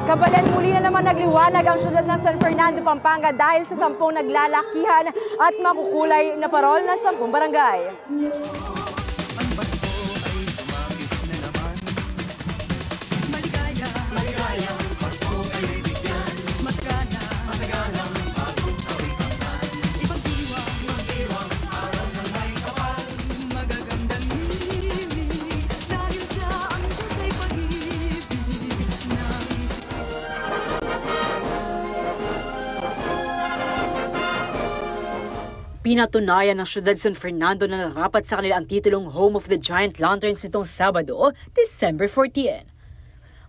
Kabalan, muli na naman nagliwanag ang syudad ng San Fernando, Pampanga dahil sa 10 naglalakihan at makukulay na parol na 10 barangay. Pinatunayan ng syudad San Fernando na narapat sa kanila ang titulong Home of the Giant Lanterns nitong Sabado, December 14.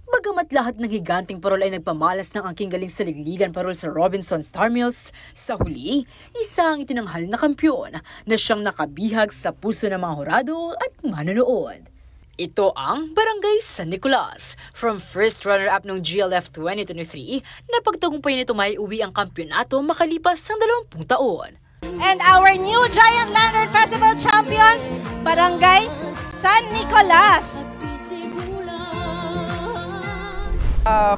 Bagamat lahat ng higanting parol ay nagpamalas ng angking galing sa ligligan parol sa Robinson Star Mills, sa huli, isang itinanghal na kampyon na siyang nakabihag sa puso ng mga hurado at manonood. Ito ang Barangay San Nicolas. From first runner-up ng GLF 2023, napagtagumpay nito may uwi ang kampyonato makalipas ng 20 taon. And our new Giant Lantern Festival champions, Barangay San Nicolas.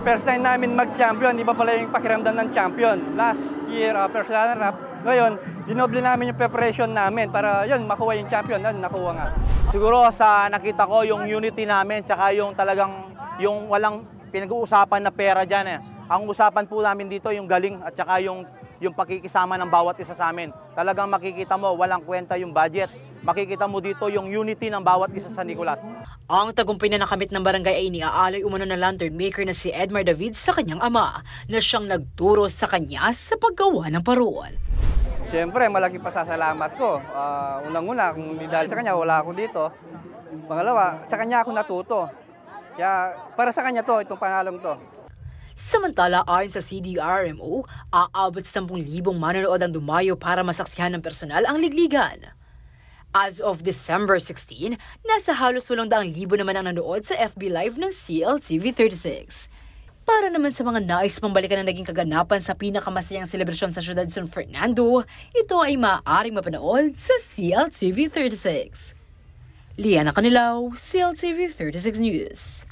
First time namin mag-champion, iba pala yung pakiramdam ng champion. Last year, first runner-up. Ngayon, dinoble namin yung preparation namin para yun, makuha yung champion. Nakuha nga. Siguro sa nakita ko yung unity namin, tsaka yung talagang yung walang pinag-uusapan na pera dyan eh. Ang usapan po namin dito yung galing at tsaka yung pakikisama ng bawat isa sa amin. Talagang makikita mo, walang kwenta yung budget. Makikita mo dito yung unity ng bawat isa sa Nicolas. Ang tagumpay na nakamit ng barangay ay iniaalay umano ng lantern maker na si Edmar David sa kanyang ama, na siyang nagturo sa kanya sa paggawa ng parol. Siyempre, malaki pasasalamat ko. Unang-una, kung dahil sa kanya, wala ako dito. Pangalawa, sa kanya ako natuto. Kaya para sa kanya to, itong pangalang to. Samantala, ayon sa CDRMO, aabot sa 10,000 manonood ang dumayo para masaksihan ng personal ang ligligan. As of December 16, nasa halos 800,000 naman ang nanood sa FB Live ng CLTV 36. Para naman sa mga nais pambalikan na naging kaganapan sa pinakamasayang selebrasyon sa syudad San Fernando, ito ay maaaring mapanood sa CLTV 36. Liana Canilaw, CLTV 36 News.